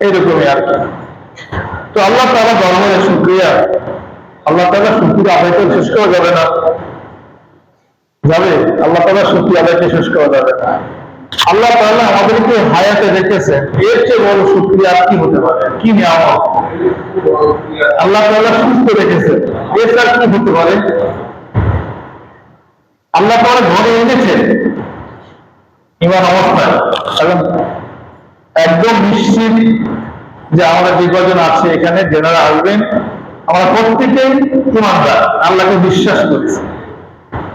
এইরকমই আর কি। তো আল্লাহ তাআলা দরবারে শুকরিয়া, আল্লাহ তাআলা শুকরিয়া আদায় করে শেষ করা যাবে না, যাবে? আল্লাহ তাআলা শুকরিয়া আদায় করে শেষ করা যাবে না। আল্লাহ তাআলা আমাদেরকে হায়াতে রেখেছেন, এর চেয়ে বড় শুকরিয়া আর কি হতে পারে? কি নিয়ামত! আল্লাহ তাআলা সুস্থ রেখেছেন, এর চেয়ে কি হতে পারে? আল্লাহ তাআলা ঘরে এনেছেন ইমান অবস্থায়, এবং একদম নিশ্চিত যে আমরা যে কজন আছে এখানে, যারা আসবেন, আমরা প্রত্যেকেই ইমানদার, আল্লাহকে বিশ্বাস করেছি।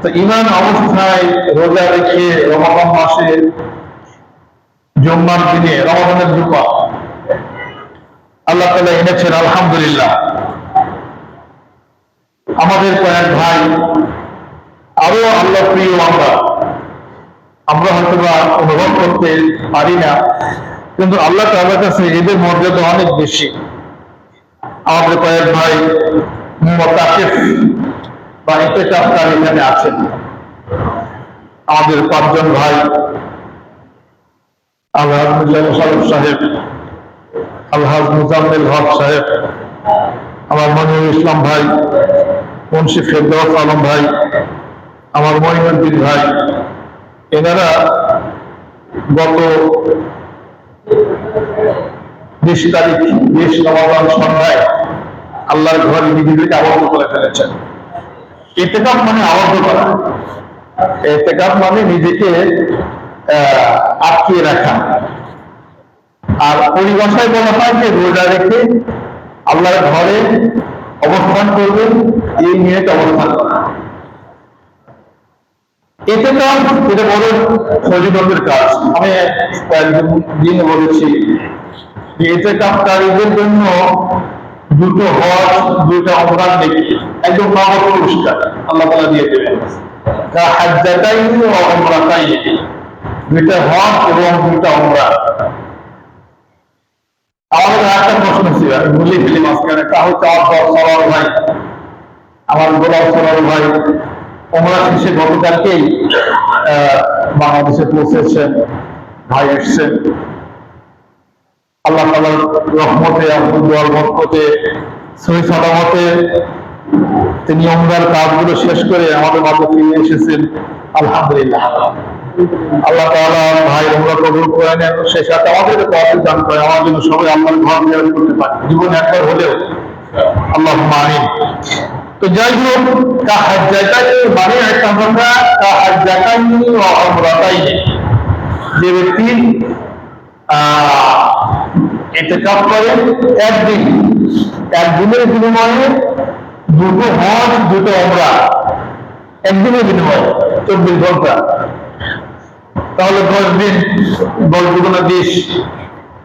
তো ইমান অবস্থায় রোজা রেখে রমাদান মাসে জুম্মার দিনে, রমাদানের জুম্মা আল্লাহ তাআলা এনেছেন, আলহামদুলিল্লাহ। আমাদের কয়েক ভাই আরো আল্লাহ প্রিয়, আমরা হয়তো বা অনুভব করতে পারি না, কিন্তু আল্লাহ তাআলার কাছে এদের মর্যাদা অনেক বেশি। আমাদের কয়েক ভাই মুতাকিফ বা ইতিকাফকারী এখানে আছেন। আমাদের 5 জন ভাই, আলহাজ মিজানুল হক সাহেব, আলহাজ মুজাম্মিল হক সাহেব, আমার মনিরুল ইসলাম ভাই, মুন্সি ফেরদৌস আলম ভাই, আমার মঈনুদ্দিন ভাই, এনারা গত 20 তারিখ 20 রমাদান সন্ধ্যায় আল্লাহর ঘরে নিজেদেরকে আবদ্ধ করে ফেলেছেন। ইতিকাফ মানে আবদ্ধ করা, ইতিকাফ মানে নিজেকে আটকিয়ে রাখা। আর পরিভাষায় বলা হয় যে রোজা রেখে আল্লাহর ঘরে অবস্থান করবেন, এই নিয়ে অবস্থান করা। ইতিকাফ এটা বড় ফজিলতের কাজ। আমি কয়েকদিন বলেছি যে ইতিকাফকারীদের জন্য 2টো হজ, 2টা উমরার নেকি, একদম নগদ পুরস্কার আল্লাহ তাআলা দিয়ে দেবেন। হাজ্জাতাইনি ওয়া উমরাতাইনি, 2টা হজ এবং 2টা উমরা। আমাদের একটা প্রশ্ন ছিল, আমি ভুলে ফেলি মাঝখানে, তা হচ্ছে সরল ভাই, আমার গোলাম সরল ভাই উমরা শেষে গতকালকেই বাংলাদেশে পৌঁছেছেন। ভাই এসছেন আল্লাহ তাআলার রহমতে, আব্দুল বরকতে, সহি সালামতে তিনি উমরার কাজগুলো শেষ করে আমাদের মাঝে ফিরে এসেছেন, আলহামদুলিল্লাহ। আল্লাহ তাআলা ভাই উমরা কবুল করে নেন, সেই সাথে আমাদেরকে তৌফিক দান করে, আমার জন্য সবাই আল্লাহর ঘর জিয়ারত করতে পারে জীবনে একবার হলেও, আল্লাহুম্মা আমিন। তো যাই হোক, কাহাজ্জাতাইনি মানে একটা কথা, কাহাজ্জাতাইনি ওয়া উমরাতাইনি, যে ব্যক্তি ইতিকাফ করে একদিনের বিনিময়ে 2টো হজ, 2টো উমরা, একদিনের বিনিময়ে 24 ঘন্টা, তাহলে 10 দিন, 10 দুগুণে 20।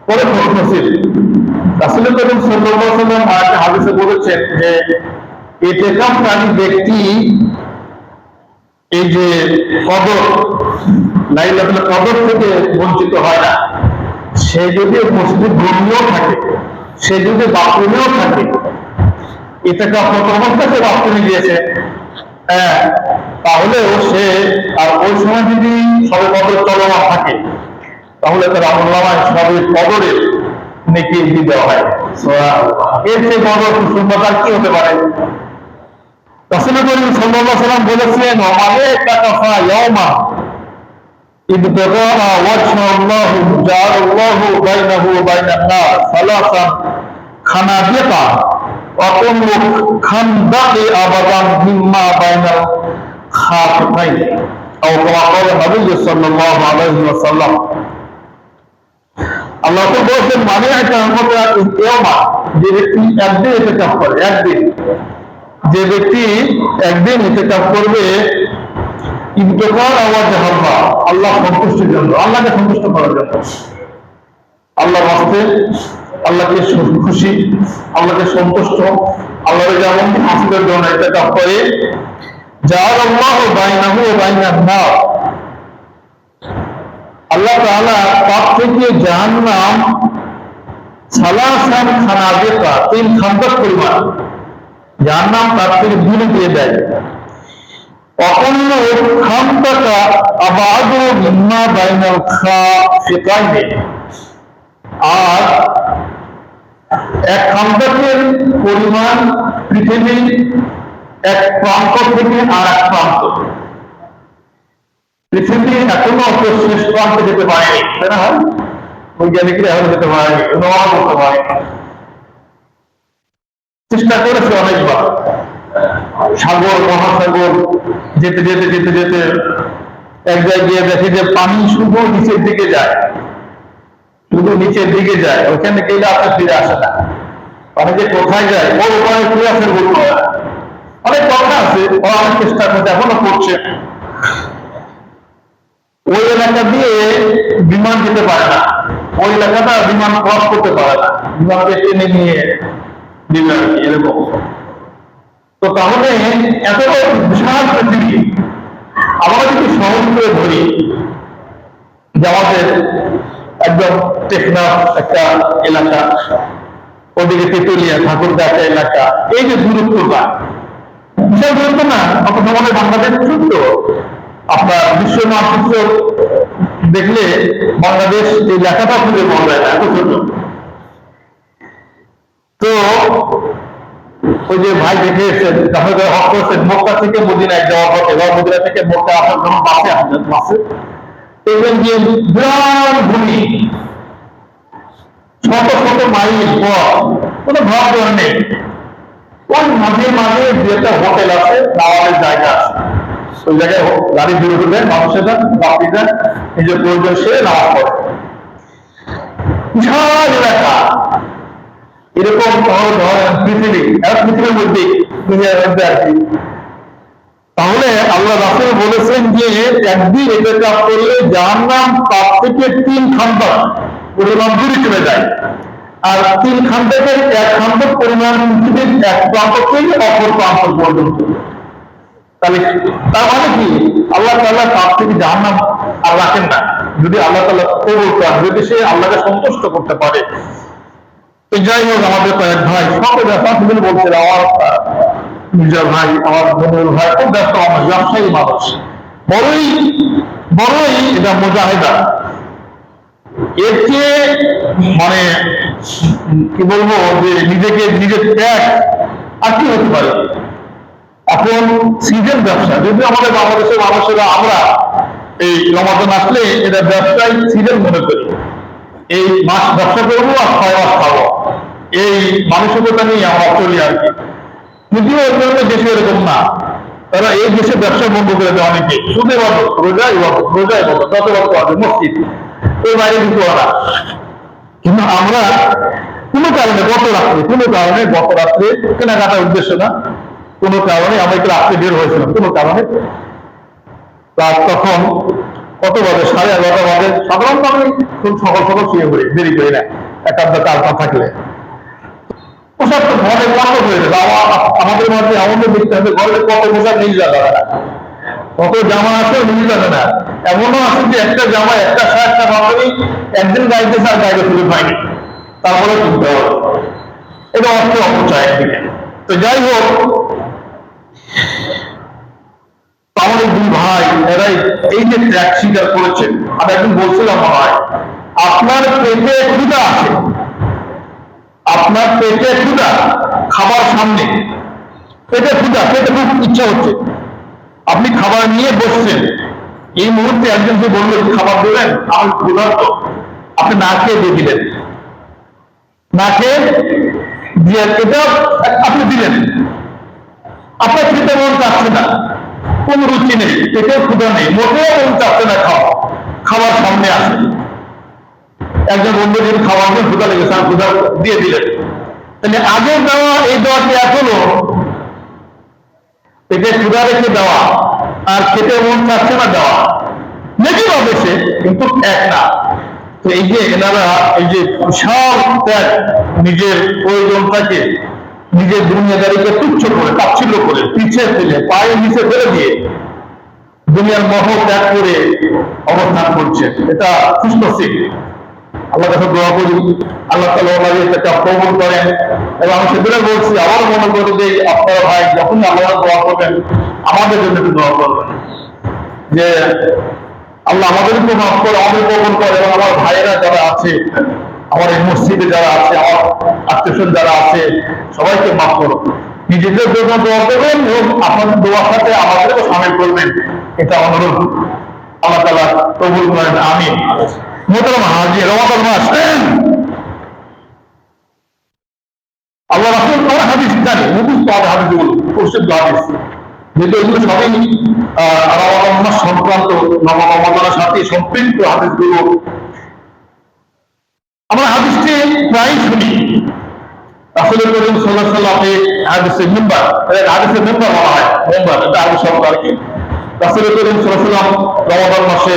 পরে প্রশ্ন ছিল, রাসূল করিম সাল্লাল্লাহু আলাইহি ওয়াসাল্লাম হাদিসে বলেছেন যে ইতিকাফকারী ব্যক্তি এই যে কদর, লাইলাতুল কদর থেকে বঞ্চিত হয় না। সে যদি মসজিদ ঘুমিয়েও থাকে, সে যদি বাথরুমেও থাকে, ইতিকাফ অবস্থাতে বাথরুমে গিয়েছে, তাহলেও সে, আর ওই সময় যদি সবে কদর চলমান থাকে, তাহলে তার আমলনামায় সবে কদরের নেকি দিয়ে দেওয়া হয়। এর চেয়ে বড় সুসংবাদ আর কি হতে পারে? রাসূল করিম সাল্লাল্লাহু আলাইহি ওয়াসাল্লাম বলেছেন, ওয়ামানে কাতাফা ইয়াওমা ইবতাগা ওয়াজহাল্লাহু জাআলাল্লাহু বাইনাহু ওয়া বাইনান নাস সালাসান খানাদিকা ওয়া কুল্লু খানদাকি আবাদান মিম্মা বাইনাল খাফাইন, আও কামা ক্বালা নবী সাল্লাল্লাহু আলাইহি ওয়াসাল্লাম। আল্লাহ তো বলেছেন, মানে একটা ইয়াওমা, যে ব্যক্তি একদিন ইতিকাফ করে, একদিন, যে ব্যক্তি একদিন ইতিকাফ করবে, ইবতিগার ওয়াজহিল্লাহ, আল্লাহ সন্তুষ্টির জন্য, আল্লাহকে সন্তুষ্ট করার জন্য, আল্লাহর রাস্তে, আল্লাহকে খুশি, আল্লাহকে সন্তুষ্ট, আল্লাহর যেমন হাসিলের জন্য ইতিকাফ করে, জাআলাল্লাহু বাইনাহু ওয়া বাইনান নাস, আল্লাহ তাআলা তার থেকে জাহান্নাম সালাসান খানাদিকা, 3 খান্দক পরিমাণ জাহান্নাম তার থেকে দূরে দিয়ে দেয়। অকন্য খান্দকা আবাদু মিম্মা বাইনাল খাফিকাইনি, আর এক খান্দাকের পরিমাণ পৃথিবীর এক প্রান্ত থেকে আর এক প্রান্ত। পৃথিবী এখনো শেষ প্রান্তে যেতে পারেনি, তাই না? বৈজ্ঞানিকরা এখন যেতে পারেনি, অনুমান করতে পারেনি, চেষ্টা করেছে অনেকবার। সাগর মহাসাগর যেতে যেতে যেতে যেতে এক জায়গায় দেখে যে পানি শুধু নিচের দিকে যায়, শুধু নিচের দিকে যায়, ওখানে গেলে আপনার ফিরে আসে না। মানে যে কোথায় যায় ওর ওখানে ফিরে আসে বলতে হয়। অনেক কথা আছে, ওরা অনেক চেষ্টা করছে, এখনো করছে। ওই এলাকা দিয়ে বিমান যেতে পারে না, ওই এলাকাটা বিমান ক্রস করতে পারে না, বিমানকে টেনে নিয়ে দিবে আর কি, এরকম। তো তাহলে এত বিশাল পৃথিবী আমরা যদি সহজ করে ধরি যে আমাদের একদম টেকনাফ একটা এলাকা, ওদিকে তেতুলিয়া ঠাকুরগাঁ একটা এলাকা, এই যে দূরত্বটা বিশাল দূরত্ব না? অথচ আমাদের বাংলাদেশ ছোট্ট। আপনার বিশ্ব মানচিত্র দেখলে বাংলাদেশ এই লেখাটা খুঁজে পাওয়া যায় না, এত ছোট। তো ওই যে ভাই দেখে এসেছেন, তাহলে হক করেছেন মক্কা থেকে মদিনায় যাওয়ার পথে, বা মদিনা থেকে মক্কা আসার জন্য বাসে আসবেন, বাসে দেখবেন যে বিরাট ভূমি, শত শত মাইল পথ, কোনো ভাব নেই। ওই মাঝে মাঝে যেটা হোটেল আছে, নামাজের জায়গা আছে, ওই জায়গায় গাড়ি দূরে উঠবে, মানুষেরা বাপি দেন, নিজের প্রয়োজন সে নামাজ পড়ে। বিশাল এলাকা, এরকম ধরেন পৃথিবী, পৃথিবীর মধ্যে দুনিয়ার মধ্যে আর কি। তাহলে আল্লাহ রাসূল বলেছেন যে একদিন এটা কাজ করলে জাহান্নাম তার থেকে 3 খান্দাক পরিমাণ দূরে চলে যায়, আর 3 খান্দাকের এক খান্দাক পরিমাণ পৃথিবীর এক প্রান্ত থেকে অপর প্রান্ত পর্যন্ত। তাহলে তার মানে কি আল্লাহ তাআলা তার থেকে জাহান্নাম আর রাখেন না, যদি আল্লাহ তাআলা কবুল করেন, যদি সে আল্লাহকে সন্তুষ্ট করতে পারে। তো যাই হোক, আমাদের কয়েক ভাই সকল ব্যাপার বলছিল, আমার নিজের ভাই, আমার বোনের ভাই, খুব ব্যস্ত মানুষ, ব্যবসায়ী মানুষ, বড়ই বড়ই এটা মুজাহিদা। এর চেয়ে মানে কি বলবো, যে নিজেকে নিজের ত্যাগ আর কি হতে পারে। এখন সিজন ব্যবসা, যদি আমাদের বাংলাদেশের মানুষেরা আমরা এই রমাদান আসলে এটা ব্যবসায় সিজন মনে করি, এই মাস ব্যবসা করবো আর 6 মাস খাবো, এই মানসিকতা নিয়ে আমরা চলি আর কি। যদিও অন্যান্য দেশে এরকম না, তারা এই দেশে ব্যবসা বন্ধ করে দেয় অনেকে, সুদে বাবদ, রোজাই বাবদ, রোজাই বাবদ, যত বাবদ আছে মসজিদ, এই বাইরে দিতে ওরা। কিন্তু আমরা কোনো কারণে গত রাত্রে কেনাকাটার উদ্দেশ্য না, কোনো কারণে আমরা একটু রাত্রে বের হয়েছিলাম, কোনো কারণে। তার তখন কত বাজে, 11:30 বাজে। সাধারণত আমি খুব সকাল সকাল শুয়ে পড়ি, দেরি করি না, এক আধটা কারখানা থাকলে। পোশাক তো ঘরে বন্ধ হয়ে যাবে। আমাদের মধ্যে আমাদের দেখতে হবে ঘরে কত পোশাক নিয়ে যাবে না, কত জামা আছে নিয়ে যাবে না। এমনও আছে যে একটা জামা, একটা শার্ট, একটা বাঙালি একদিন গাইতে আর গাইতে তুলে পায়নি, তারপরে কিনতে হবে। এটা অর্থ অপচয় একদিকে। তো যাই হোক, আমাদের 2 ভাই এরাই এই যে ত্যাগ স্বীকার করেছেন। আমি একদিন বলছিলাম, হয় আপনার পেটে ক্ষুধা আছে, আপনার পেটে ক্ষুধা, খাবার সামনে, পেটে ক্ষুধা, পেটে খুব ইচ্ছা হচ্ছে, আপনি খাবার নিয়ে বসছেন, এই মুহূর্তে একজনকে বললো খাবার দেবেন, আমি ক্ষুধার্ত, আপনি না খেয়ে দিয়ে দিলেন, না খেয়ে দিয়ে এটা আপনি দিলেন, আপনার খেতে মন চাচ্ছে না, কোন রুচি নেই, পেটেও ক্ষুধা নেই, মোটেও মন চাচ্ছে না খাওয়া, খাবার সামনে আসে, একজন বন্ধু যদি খাবার নিয়ে ক্ষুধা লেগেছে, আর ক্ষুধা দিয়ে দিলেন, তাহলে আগে দেওয়া এই দেওয়াটি এখনো পেটে ক্ষুধা রেখে দেওয়া আর খেতে মন চাচ্ছে না দেওয়া নেই হবে সে, কিন্তু এক না। তো এই যে এনারা এই যে বিশাল ত্যাগ, নিজের প্রয়োজনটাকে, নিজের দুনিয়াদারিকে তুচ্ছ করে, তাচ্ছিল্য করে, পিছিয়ে ফেলে, পায়ের নিচে ফেলে দিয়ে দুনিয়ার মহ ত্যাগ করে অবস্থান করছে, এটা খুশনসিব। আল্লাহ কাছে দোয়া করি আল্লাহ তাআলা এটা কবুল করেন। এবং আমি সেদিনে বলছি, আবার মনে করি যে আপনারা ভাই যখন আল্লাহ দোয়া করবেন, আমাদের জন্য একটু দোয়া করবেন যে আল্লাহ আমাদেরকে মাফ করে, আমাদের কবুল করে, এবং আমার ভাইয়েরা যারা আছে আমার এই মসজিদে যারা আছে, আমার আত্মীয় যারা আছে, সবাইকে মাফ করো। নিজেদের জন্য দোয়া করবেন এবং আপনাদের দোয়ার সাথে আমাদেরও সামিল করবেন, এটা অনুরোধ। আল্লাহ তাআলা কবুল করেন, আমিন। মোহতারাম হাজির, রমাদান মাস, আল্লাহ রাসূল আমরা হাদিস জানি, মুখস্থ হাদিসগুলো, প্রসিদ্ধ হাদিস, যেহেতু এগুলো সবই রমাদান মাস সংক্রান্ত, রমাদানের সাথে সম্পৃক্ত হাদিসগুলো। আমরা হাদিসটি প্রায় শুনি। রাসূল করিম সাল্লাল্লাহু আলাইহি ওয়াসাল্লাম হাদিসে মিম্বার, হাদিসে মিম্বার বলা হয়, মিম্বার এটা আরবি শব্দ আর কি। রাসূল করিম সাল্লাল্লাহু আলাইহি ওয়াসাল্লাম রমাদান মাসে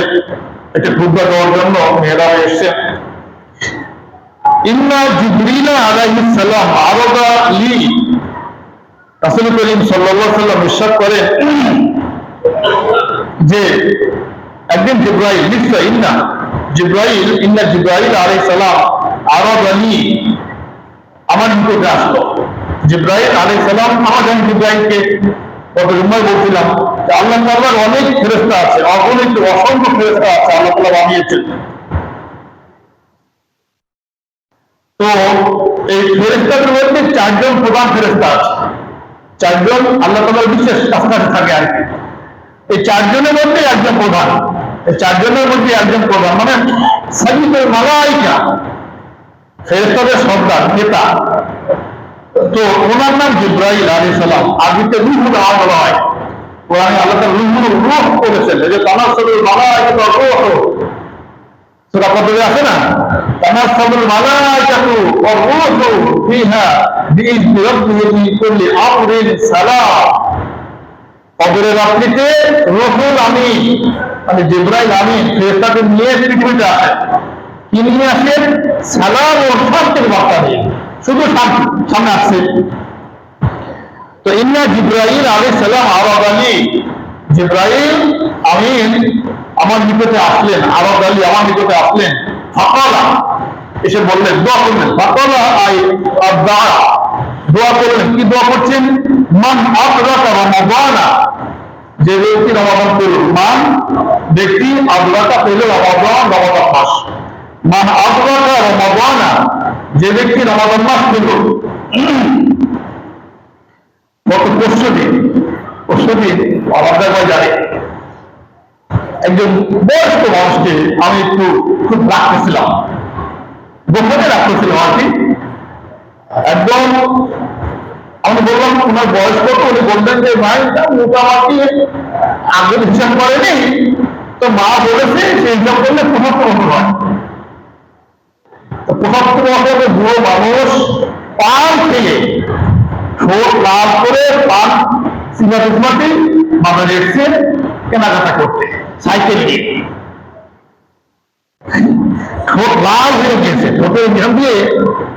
একটা খুতবা দেওয়ার জন্য মেহরাবে এসেছেন। ইন্না জিবরিল আলাইহিস সালাম আরাদা লি, রাসূল করিম সাল্লাল্লাহু আলাইহি ওয়াসাল্লাম ইরশাদ করেন যে একদিন জিবরাইল, নিশ্চয় ইন্না জিবরাইল আলাইহিস সালাম আরাদা লি, আমার নিকটে আসলো। জিবরাইল আলাইহিস সালাম, আমি জিবরাইলকে কত সময় বলছিলাম যে আল্লাহ তাআলার অনেক ফেরেশতা আছে, অগণিত অসংখ্য ফেরেশতা আছে আল্লাহ তাআলা বানিয়েছেন। তো এই ফেরেশতাদের মধ্যে চারজন প্রধান ফেরেশতা আছে, চারজন আল্লাহ তাআলার বিশেষ কাছাকাছি থাকে আর কি। এই চারজনের মধ্যে একজন প্রধান, এই চারজনের মধ্যে একজন প্রধান মানে সাইয়্যিদুল মালায়েকা, ফেরেশতাদের সর্দার, নেতা। তো ওনার নাম জিবরাইল আলাইহিস সালাম, আরবিতে রূহুল আমিন বলা হয়। কোরআনে আল্লাহ তাআলা রূহ বলেছেন, এই যে তানাজ্জালুল মালায়েকাতু ওয়ার রূহ, সূরা কদরে আছে না, তানাজ্জালুল মালায়েকাতু ওয়ার রূহু ফিহা বিইذনি রাব্বিহিম মিন কুল্লি আমরিন সালাম। কদরের রাত্রিতে রূহুল আমিন মানে জিবরাইল আমিন ফেরেশতাকে নিয়ে পৃথিবীতে আসেন। কি নিয়ে আসেন? সালাম ও শান্তির বার্তা নিয়ে, শুধু শান্তি সামনে আসছে। তো ইন্না জিবরাইল আলাইহিস সালাম আরাদা লি, জিবরাইল আমিন আমার নিকটে আসলেন, আরাদা লি আমার নিকটে আসলেন। ফাকালা, এসে বললেন, দোয়া করলেন। ফাকালা আই আদা, দোয়া করলেন। কি দোয়া করছেন? মান আদরাকা রমাদানা, যে ব্যক্তি রমাদান পেল, মান ব্যক্তি আদরাকা পেল রমাদান মাস, মান আদরাকা রমাদানা, যে ব্যক্তি রমাদান মাস পেল। গত পরশুদিন আমাদের জানে একজন বয়স্ক মানুষকে আমি একটু খুব রাখতেছিলাম, গোপনে রাখতেছিলাম আর কি। একদম আমি বললাম ওনার বয়স কত, উনি বললেন যে ভাই মোটামুটি আগের হিসাব করেনি, তো মা বলেছে সেই হিসাব করলে ৭৫ বছর হয়। ৭৫ বছরের বুড়ো মানুষ পান থেকে ঠোঁট লাল করে, পান সিমাটি বাজারে এসছে কেনাকাটা করতে সাইকেল নিয়ে, ঠোঁট লাল হয়ে গিয়েছে, ঠোঁটের নিয়ম দিয়ে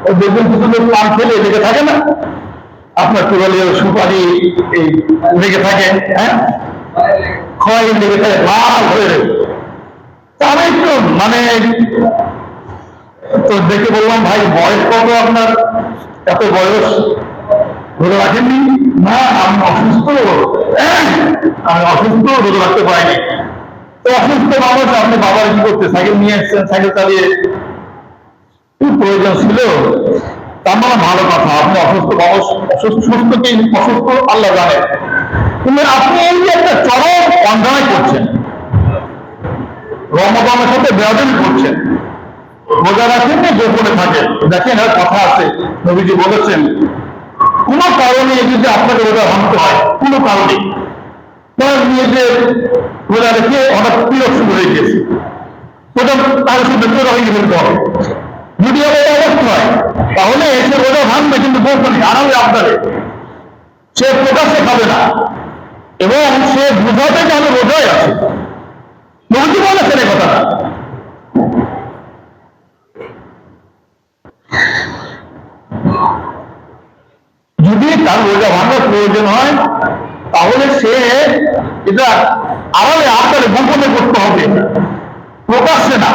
ওই বেগুন পুতুলের পান ফেলে লেগে থাকে না, আপনার পুরোলিয়া সুপারি এই লেগে থাকে, হ্যাঁ খোয়াই লেগে থাকে, লাল হয়ে রয়েছে। আমি একটু মানে তো দেখে বললাম, ভাই বয়স কত আপনার, এত বয়স রোজা রাখেননি? না আমি অসুস্থ, আমি অসুস্থ, রোজা রাখতে পারিনি। তো অসুস্থ মানুষ, আপনি বাবার কি করতে, সাইকেল নিয়ে এসছেন, সাইকেল চালিয়ে খুব প্রয়োজন ছিল, তার মানে ভালো কথা। আপনি অসুস্থ মানুষ, সুস্থ কি অসুস্থ আল্লাহ জানে, কিন্তু আপনি এই যে একটা চরম অন্যায় করছেন, রমাদানের সাথে বেয়াদবি করছেন, রোজা রাখেন না গোপনে থাকেন। দেখেন আর কথা আছে, নবীজি বলেছেন কোন কারণে যদি আপনাকে রোজা ভাঙতে হয়, কোন কারণে নিজেদের রোজা রেখে হঠাৎ তিলক শুরু হয়ে গেছে, ওটা তার সাথে রোজা হয়ে ফেলতে হবে। যদি আবার অবস্থা হয় তাহলে এসে রোজা ভাঙবে, কিন্তু গোপনে আরামে আপনারে, সে প্রকাশ্যে খাবে না এবং সে বুঝাতে যে আমি রোজায় আছে। নবীজি বলেছেন এই কথাটা। যদি তার রোজা ভাঙার প্রয়োজন হয় তাহলে সে এটা আড়ালে আপনার গোপনে করতে হবে, প্রকাশ্যে না।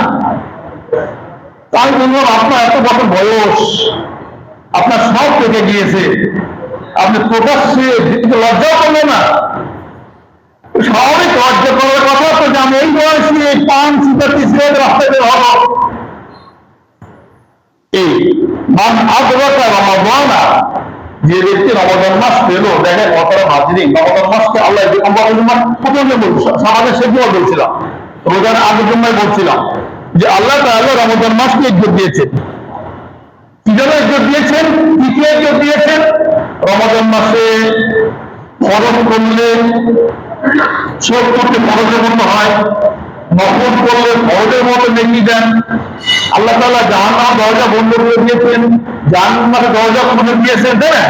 তাই বললাম, আপনার এত বছর বয়স, আপনার সব কেটে গিয়েছে, আপনি প্রকাশ্যে দিতে লজ্জাও করলেন না। স্বাভাবিক লজ্জা করার কথা তো যে আমি এই বয়সে পান সিগারেট রাস্তায় বের হব, এই মান আদরাকা রমাদানা, যে ব্যক্তি রমাদান মাস পেল, দেখেন অতরা হাজিরিন, রমাদান মাসকে আল্লাহ প্রথমে বলছিল, সামানের শেষে বলছিলাম, রোজার আগের জন্য বলছিলাম যে আল্লাহ তাআলা রমাদান মাসকে ইজ্জত দিয়েছেন। কি জন্য ইজ্জত দিয়েছেন? কি কি ইজ্জত দিয়েছেন? রমাদান মাসে ফরজ করলে 70টি ফরজের মতো হয়, নফল করলে ফরজের মতো নেকি দেন। আল্লাহ তাআলা জাহান্নাম দরজা বন্ধ করে দিয়েছেন, জান্নাতের দরজা খুলে দিয়েছেন, তাই না?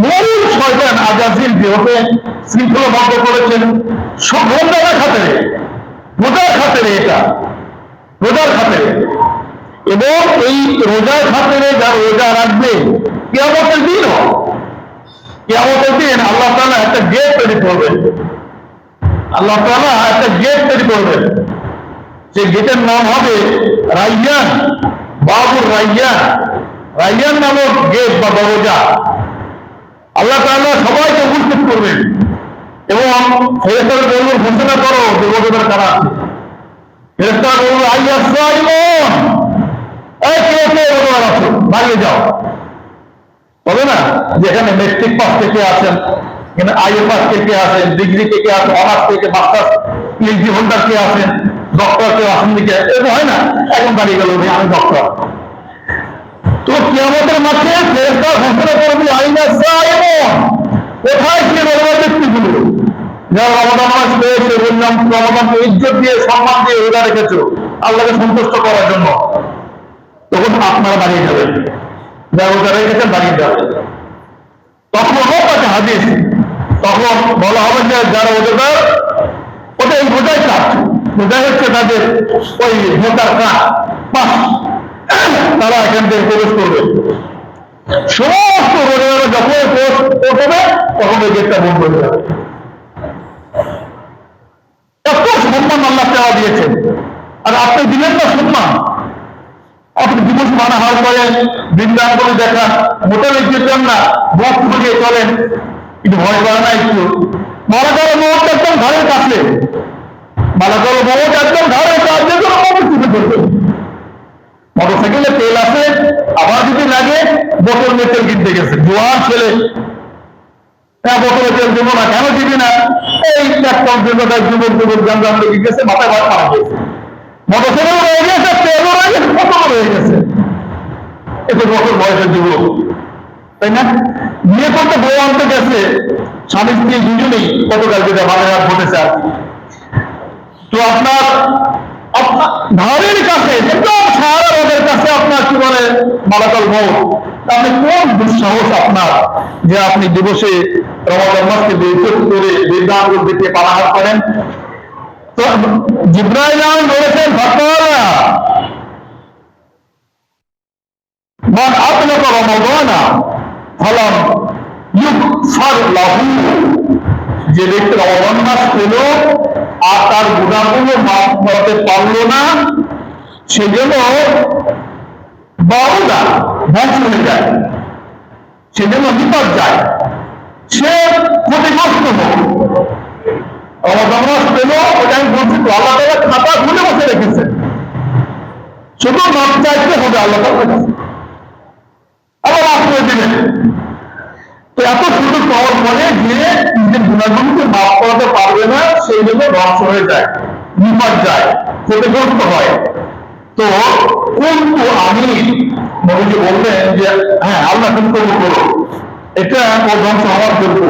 মূল শয়তান আজাজিল বিরুদ্ধে শৃঙ্খলাবদ্ধ করেছেন সব রোজার খাতিরে, রোজার খাতিরে, এটা রোজার খাতিরে। এবং এই রোজার খাতিরে যারা রোজা রাখবে, কিয়ামতের দিন কিয়ামতের দিন আল্লাহ তাআলা একটা গেট তৈরি করবেন, আল্লাহ তাআলা একটা গেট তৈরি করবেন। সেই গেটের নাম হবে রাইয়ান, বাবুর রাইয়ান, রাইয়ান নামক গেট বা দরজা। আল্লাহ তাআলা সবাইকে উপস্থিত করবেন এবং ফেরেশতারা বলবেন, ঘোষণা করো যে রোজাদার কারা আছে। ফেরেশতারা বলবে, আইয়া সাইমন, এই কে কে রোজাদার আছো, দাঁড়িয়ে যাও। বলে না যেখানে মেট্রিক পাস থেকে আছেন, এখানে আইএ পাস থেকে আছেন, ডিগ্রি থেকে আছেন, অনার্স থেকে মাস্টার্স, পিএইচডি হোল্ডার কে আছেন, ডক্টর কেউ আসেন দিকে, এরকম হয় না? এখন দাঁড়িয়ে গেল আমি ডক্টর। তো কিয়ামতের মাঠে ফেরেশতারা ঘোষণা করবে, আইনা সাইমন, কোথায় ছিল রোজার ব্যক্তিগুলো যারা রমাদান মাস পেয়েছে, বললাম রমাদানকে ইজ্জত দিয়ে সম্মান দিয়ে রোজা রেখেছো আল্লাহকে সন্তুষ্ট করার জন্য। তখন আপনারা দাঁড়িয়ে যাবেন, যারা রোজা রেখেছেন দাঁড়িয়ে যাবেন। তখন একটা হাদিস, তখন বলা হবে যে যারা রোজাদার, ওটা এই রোজাই কাজ, রোজাই হচ্ছে তাদের ওই ভোটার কাজ, বাস, তারা এখান থেকে প্রবেশ করবে। সমস্ত রোজাদাররা যখন প্রবেশ করবে তখন ওই গেটটা বন্ধ হয়ে যাবে। এত সম্মান আল্লাহ তাআলা দিয়েছেন, আর আপনি দিলেন না সম্মান। আপনি দিবস মানা হওয়ার পরে বৃন্দাবন করে দেখান, মোটামুটি যেতেন না, মুখ ফুটিয়ে চলেন, কিন্তু ভয় করে না একটু। মালাকাল মত একদম ঘরের কাছে, মালাকাল মত একদম ঘরের কাছে, মোটর ধরবেন। মোটরসাইকেলে তেল আছে, আবার যদি লাগে বোতল নিয়ে তেল কিনতে গেছে, জোয়ান ছেলে, হ্যাঁ বোতলে তেল দেবো না, কেন দিবি না? এই ট্রাক্টর যুবক যুবক জানজাম লেগে গেছে, মাথায় ভাত মারা গেছে, মোটরসাইকেল রয়ে গেছে, তেলও রয়ে গেছে, বোতলও রয়ে গেছে। এত বছর বয়সের যুবক, তাই না? বিয়ে করতে বউ আনতে গেছে, স্বামী স্ত্রী দুজনেই গতকাল যেটা বাজার ঘটেছে আর কি। তো আপনার ধারের কাছে, একদম সারা রোদের কাছে আপনার কি বলে মালাকাল মউত, আপনি কোন দুঃসাহস আপনার যে আপনি দিবসে রমাদান মাসকে বেইজ্জত করে বৃন্দাবন দিতে পানাহার করেন? তো জিবরাইল আমিন বলেছেন, ফাকালা মান আতলাকা রমাদানা ফালাম ইউগফার লাহু, যে ব্যক্তি রমাদান মাস পেল আর তার গুনাহগুলো মাফ করতে পারলো না, সেজন্য বাউলা ধ্বংস হয়ে যায়, সেজন্য বিপদ যায়, সে ক্ষতিগ্রস্ত হোক। রমাদান মাস পেল, ওটা আমি বলছি তো, আল্লাহ তাআলা খাতা খুলে বসে রেখেছে, শুধু মাপ চাইতে হবে আল্লাহ তাআলার কাছে, আবার মাফ করে দিবেন। তো এত সুযোগ পাওয়ার পরে যে নিজের গুণাগুলিকে মাফ করাতে পারবে না, সেই জন্য ধ্বংস হয়ে যায়, বিপদ যায়, ক্ষতিগ্রস্ত হয়। তো কিন্তু আমি নবীজি বললেন যে হ্যাঁ আল্লাহ তুমি কবুল করো, এটা ও ধ্বংস হওয়ার যোগ্য।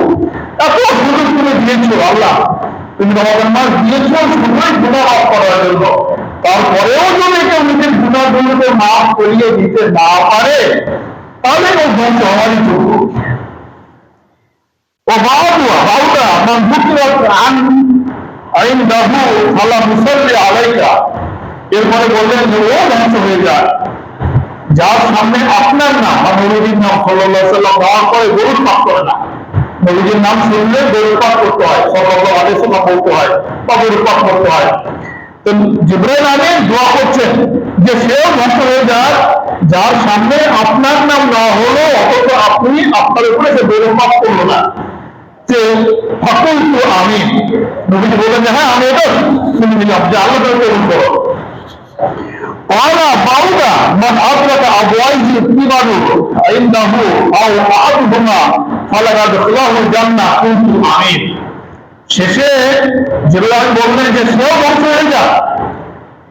এত সুযোগ তুমি দিয়েছো আল্লাহ, তুমি রমাদান মাস দিয়েছো শুধুই গুনাহ মাফ করার জন্য, তারপরেও যদি কেউ নিজের গুনাহগুলোকে মাফ করিয়ে দিতে না পারে, তাহলে ও ধ্বংস হওয়ারই যোগ্য। ও বাউয়া বাউটা মান যুকিরাত আন আইনদাহু ফালা মুসাল্লি আলাইকা, এরপরে বললেন যে ও ধ্বংস হয়ে যায় যার সামনে আপনার নাম বা নবীর নাম সাল্লাল্লাহু আলাইহি ওয়াসাল্লাম দেওয়ার পরে দরুদ পাঠ করে না। নবীর নাম শুনলে দরুদ পাঠ করতে হয়, সাল্লাল্লাহু আলাইহি ওয়াসাল্লাম বলতে হয় বা দরুদ পাঠ করতে হয়। তো জিবরাইল আমিন দোয়া করছেন যে সেও ধ্বংস হয়ে যায় যার সামনে আপনার নাম না হলো, অথচ আপনি আপনার উপরে সে দরুদ পাঠ করলো না। যে ফকল তো আমি নবীজি বললেন যে হ্যাঁ আমি এটা শুনে নিলাম যে আল্লাহ তাআলা কবুল করো। قال بعوضة من أدرك أبويه الكبر عنده أو أحدهما فلن يدخله الجنة قلت آمين। শেষে যেগুলো আমি বললেন যে সেও ধ্বংস হয়ে যায়,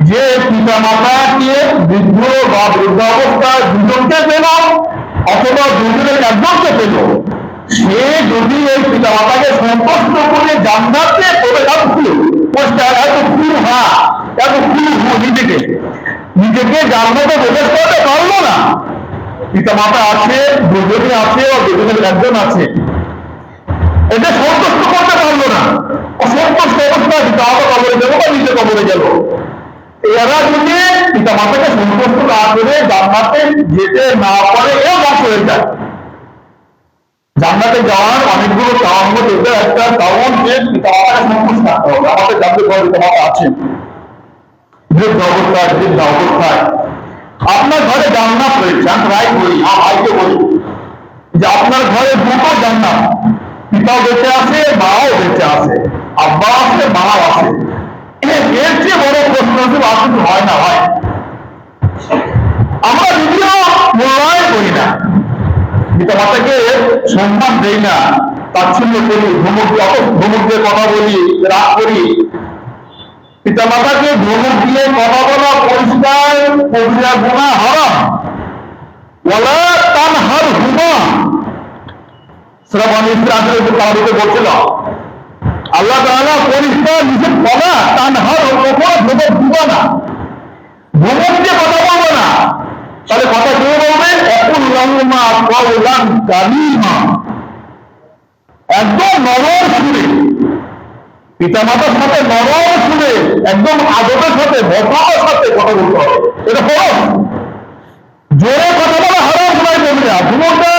যে পিতা মাতাকে বৃদ্ধ বা বৃদ্ধাবস্থায় দুজনকে পেল অথবা দুজনের একজনকে পেল, সে যদি এই পিতা মাতাকে সন্তুষ্ট করে জান্নাতে প্রবেশ নিজেকে জান্নাতে প্রবেশ করতে পারলো না। পিতা মাতা আছে, দুজনই আছে ও দুজনের একজন আছে, এটা সন্তুষ্ট করতে পারলো না, অসন্তুষ্ট অবস্থায় পিতা মাতা কবরে গেল বা নিজে কবরে গেল। এরা যদি পিতা মাতাকে সন্তুষ্ট না করে জান্নাতে যেতে না পারে, এও ধ্বংস হয়ে যায়। জান্নাতে যাওয়ার অনেকগুলো কারণ মধ্যে এটা একটা কারণ যে পিতা মাতাকে সন্তুষ্ট থাকতে হবে। আমাদের জানতে ঘরে পিতা মাতা আছেন, বৃদ্ধ অবস্থায়, বৃদ্ধ অবস্থায় আপনার ঘরে জান্নাত রয়েছে। আমি প্রায় বলি, ভাইকে বলি যে আপনার ঘরে দুটো জান্নাত, পিতাও বেঁচে আছে, মাও বেঁচে আছে, আব্বা আছে, মাও আছে। এর চেয়ে বড় প্রশ্ন হচ্ছে আসলে হয় না হয়? আমরা যদিও মূল্যায়ন করি না, পিতা মাতাকে সম্মান দেই না, তাচ্ছিল্য করি, ধমক দিয়ে কথা বলি, রাগ করি। পিতা মাতাকে ধমক দিয়ে কথা বলা পরিষ্কার কবিরা গুনাহ হারাম। ওয়ালা তানহারহুমা, সূরা বনী ইসরাঈলের তাআলা বলছিল, আল্লাহ তাআলা পরিষ্কার নিষেধ করা, তানহার উপর ধমক দিবা না, ধমক দিয়ে কথা বলবে না। তাহলে কথা কে বলবে? অকুল লাহুমা কাওলান কারীমা, একদম নরম সুরে, পিতা মাতার সাথে নরম সুরে, একদম আদরের সাথে, ভদ্রতার সাথে কথা বলতে হবে। এটা ফরজ। জোরে কথা বলা হারাম গুনাহ কবিরা, ধমকটা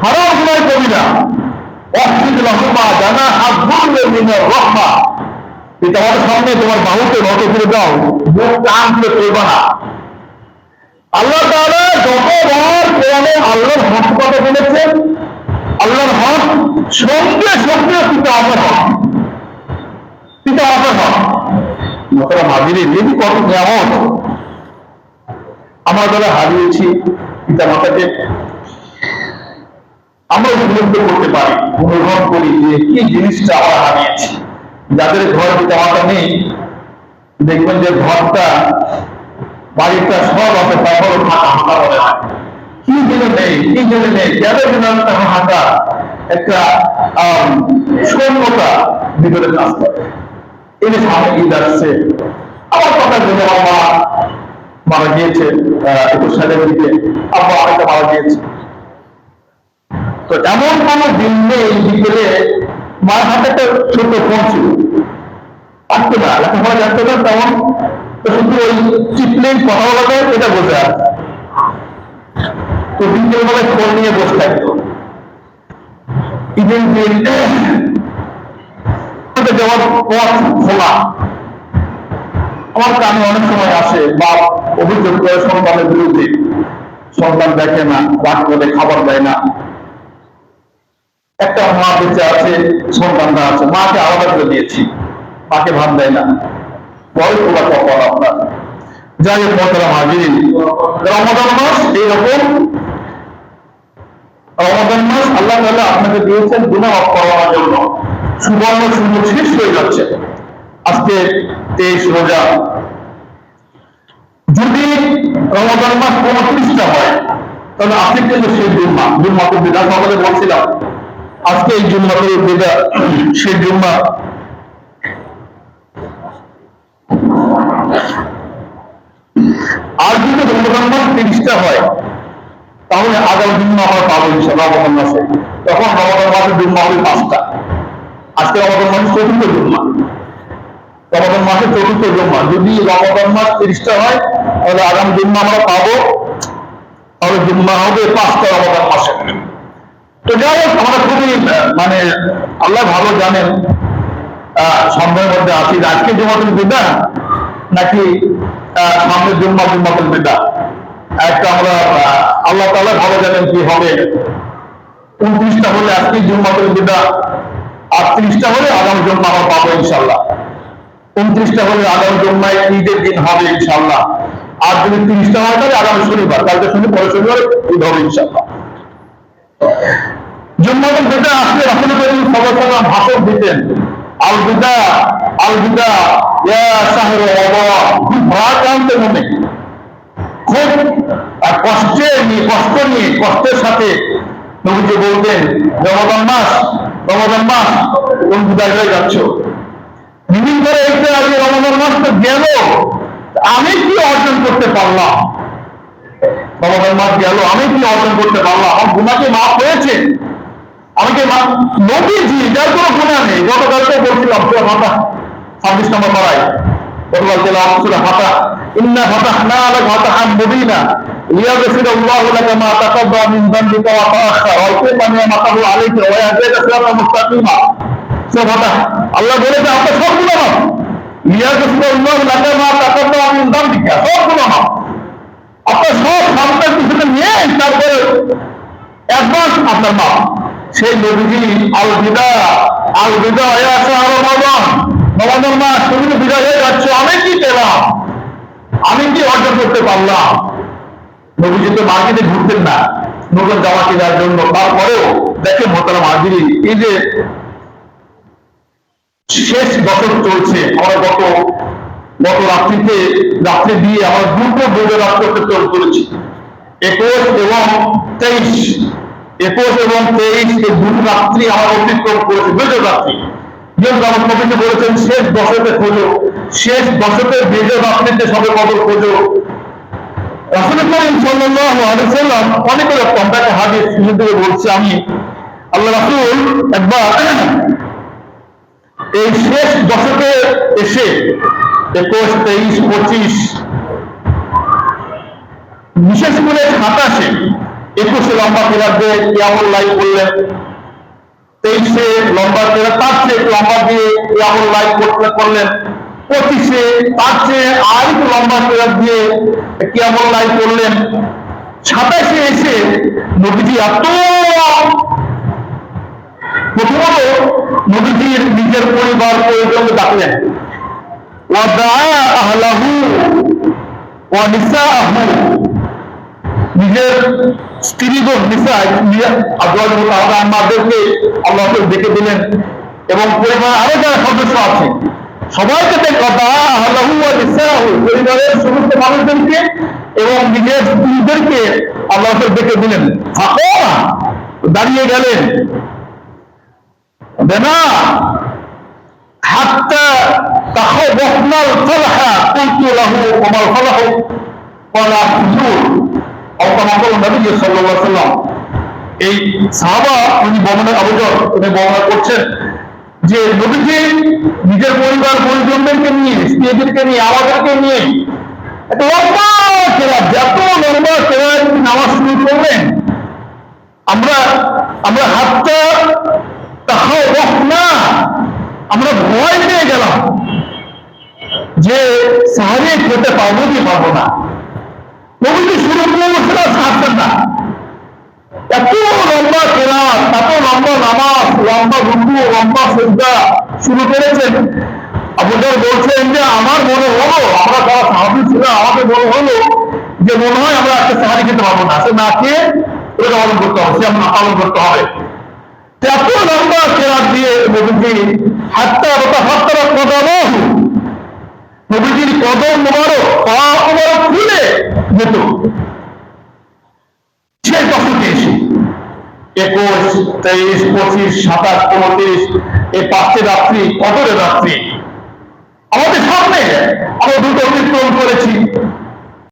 হারাম গুনাহ কবিরা। ওয়াহসিদ লাহুমা জানাহা যুল্লি মিনার রাহমা, পিতা মাতার সামনে তোমার বাহুকে নত করে দাও, মুখ টান করে চলবে না। আল্লাহ তাআলা যতবার কোরআনে আল্লাহর হক কথা বলেছেন, আল্লাহর হক সঙ্গে সঙ্গে পিতা মাতার হক, পিতা মাতার হক। মোহতারাম হাজিরিন, এই কত নিয়ামত আমরা যারা হারিয়েছি পিতা মাতাকে, আমরা উপলব্ধি করতে পারি, অনুভব করি যে কি জিনিসটা আমরা হারিয়েছি। যাদের ঘর পিতা মাতা নেই, দেখবেন যে ঘরটা, বাড়িটা সব আছে, তারপরে ফাঁকা ফাঁকা মনে হয়। কি যেন নেই, কি যেন নেই, যাদের জন্য ফাঁকা একটা শূন্যতা ভিতরে কাজ করে। এই যে সামনে ঈদ আসছে, আমার কথা জন্য আব্বা মারা গিয়েছে 21 সালের দিকে, আব্বা অনেকটা মারা গিয়েছে। তো এমন কোন দিন নেই বিকেলে মায়ের হাতে একটা ছোট ফোন ছিল, পারতো না, লেখাপড়া জানতো না তেমন, তো শুধু ওই চিপলেই কথা বলা যায় এটা বোঝা। তো বিকেল বেলায় ফোন নিয়ে বসে থাকতো। ঈদের দিন যাওয়ার পথ খোলা, আমার কানে অনেক সময় আসে বা অভিযোগ করে সন্তানের বিরুদ্ধে, সন্তান দেখে না, রাগ করে, খাবার দেয় না। একটা মা বেঁচে আছে, সন্তানরা আছে, মাকে আলাদা করে দিয়েছি, মাকে ভাত দেয় না, বয়স তোলা কপাল আপনার। যাই হোক মোহতারাম হাজিরিন, রমাদান মাস এইরকম, রমাদান মাস আল্লাহ তাআলা আপনাকে দিয়েছেন গুনাহ মাফ করার জন্য। সুবর্ণ সুযোগ শেষ হয়ে যাচ্ছে, আজকে 23 রোজা। যদি রমাদান মাস 29টা হয়, তাহলে আজকে কিন্তু সেই জুম্মাতুল বিদা, সকালে বলছিলাম আজকে এই জুম্মাতুল বিদা, সেই জুম্মা। আর যদি রমাদান মাস 30টা হয়, তাহলে আগামী জুম্মা আমরা পাবো ইনশাআল্লাহ রমাদান মাসে। তখন রমাদান মাসের জুম্মা হবে 5টা। আজকে রমাদান মাসের 4র্থ জুম্মা, রমাদান মাসের 4র্থ জুম্মা। যদি রমাদান মাস 30টা হয়, তাহলে আগামী জুম্মা আমরা পাবো, তাহলে জুম্মা হবে 5টা রমাদান মাসে। তো যাই হোক, আমরা খুবই মানে আল্লাহ ভালো জানেন, সন্দেহের মধ্যে আছি যে আজকে জুম্মাতুল বিদা নাকি সামনের জুম্মা জুম্মাতুল বিদা। একটা আমরা আল্লাহ তাআলা ভালো জানেন কি হবে। 29টা হলে আজকে জুম্মাতুল বিদা, আর 30টা হলে আগামী জুম্মা আমরা পাবো ইনশাআল্লাহ। 29টা হলে আগামী জুম্মায় ঈদের দিন হবে ইনশাআল্লাহ। আর যদি 30টা হয় তাহলে আগামী শনিবার, কালকে শনি পরে শনিবার ঈদ হবে ইনশাআল্লাহ। জুম্মাতুল বিদা আসলে রাসূল করিম সাল্লাল্লাহু আলাইহি ওয়াসাল্লাম ভাষণ দিতেন, আল বিদা আল বিদা ইয়া শাহরু রমাদান, ভাগ আনতে মনে খুব কষ্ট নিয়ে কষ্টের সাথে নবীজি বলতেন, রমাদান মাস কোন বিদায় হয়ে যাচ্ছ, বিভিন্ন করে এসে আজকে রমাদান মাস তো গেল, আমি কি অর্জন করতে পারলাম, রমাদান মাস গেল আমি কি অর্জন করতে পারলাম, আমার গুনাহ মাফ হয়েছে, আমাকে নবীজি যার কোনো গুনাহ নেই, গতকালকে বলছিলাম সূরা ফাতিহা 26 নম্বর পারায়, গতকাল তেলাওয়াত সূরা ফাতিহা, ইন্না ফাতাহনা লাকা ফাতহান মুবিনা লিয়াগফিরাল্লাহু লাকা মা তাকাদ্দামা মিন যানবিকা ওয়া তাআখারা ওয়া ইউতিম্মা নি'মাতাহু আলাইকা ওয়া ইয়াহদিয়াকা সিরাতাম মুস্তাকিমা। সূরা ফাতিহা আল্লাহ বলেছে আপনার সব গুনাহ মাফ, লিয়াগফিরাল্লাহু লাকা মা তাকাদ্দামা মিন যানবিকা, সব গুনাহ মাফ, আপনার সব সামনের পিছনে নিয়ে তারপরে অ্যাডভান্স আপনার মাফ। সেই নবীজি আল বিদা ইয়া শাহরু রমাদান, রমাদান মাস তুমি তো বিদায় হয়ে যাচ্ছ, আমি কি পেলাম, আমি কি অর্জন করতে পারলাম। নবীজি তো মার্কেটে ঘুরতেন না নতুন জামা কেনার জন্য, তারপরেও দেখেন মোহতারাম হাজিরিন, এই যে শেষ বছর চলছে, আমরা গত রাত্রে দিয়ে আমরা দুটো বইয়ের রাত্রে অতিক্রম করেছি, 21 এবং 23 এই দুটো রাত্রি আমরা অতিক্রম করেছি, বেজর রাত্রি। যেহেতু আমার নবীজি বলেছেন শেষ দশকে খোঁজো, শেষ দশকের বেজর রাত্রিতে সবে কদর খোঁজো। রাসূল করিম সাল্লাল্লাহু আলাইহি ওয়াসাল্লাম অনেক রকম একটা হাদিস শুনতে বলছি আমি, আল্লাহ রাসূল একবার এই শেষ দশকে এসে 21, 23, 25 বিশেষ করে 27-এ 21-এ লম্বা কেরাত দিয়ে কিয়ামুল লাইল করলেন, 23-এ লম্বা কেরাত তার চেয়ে একটু লম্বা দিয়ে কিয়ামুল লাইল করলেন, 25-এ তার চেয়ে আর একটু লম্বা কেরাত দিয়ে কিয়ামুল লাইল করলেন, 27-এ এসে নবীজি এত প্রথমত নবীজির নিজের পরিবার পরিজনকে ডাকলেন, ওয়া দাআ আহলাহু ওয়া নিসাআহু, নিজের স্ত্রীগণ আমাদেরকে আল্লাহ ডেকে দিলেন, এবং পরিবারের আরো যারা সদস্য আছে সবাইকে পরিবারের সমস্ত মানুষদেরকে এবং নিজের স্ত্রীদেরকে আল্লাহ ডেকে দিলেন, দাঁড়িয়ে গেলেন, বেনা হাত্তা তাখাওয়াফনাল ফালাহা কুলতু লাহু ওয়া মাল ফালাহু ক্বালা হুজুর নবী সাল্লাল্লাহু আলাইহি ওয়াসাল্লাম। এই সাহাবা উনি বর্ণনা করছেন যে নবীজি নিজের পরিবার পরিজনদেরকে নিয়ে স্ত্রীদেরকে নিয়ে আমাদেরকে নিয়ে এত লম্বা কেরাত, যত লম্বা কেরাত নামাজ শুরু করলেন, আমরা হাতটা তাখাওয়াফনা, আমরা ভয় পেয়ে গেলাম যে সাহারি খেতে পারবো কি পারবো না। নবীজি শুরু করেছিলেন ছাড়ছেন না, এত লম্বা কেরাত, এত লম্বা নামাজ, লম্বা রুকু, লম্বা সিজদা শুরু করেছেন। আবু যর বলছেন যে আমার মনে হলো, আমরা যারা সাহাবী ছিলাম আমাদের মনে হলো যে মনে হয় আমরা একটা সাহারি খেতে পারবো না, সে না খেয়ে ওটা পালন করতে হবে, সে আমরা পালন করতে হবে। এত লম্বা কেরাত দিয়ে নবীজি হাত্তা তাতাফাত্তারাত কদামাহু, নবীজির কদম মোবারক পা মোবারক খুলে যেত। শেষ দশকে এসে 21, 23, 25, 27, 29 এই 5টি রাত্রি কদরের রাত্রি আমাদের সামনে আমরা দুটো অতিক্রম করেছি।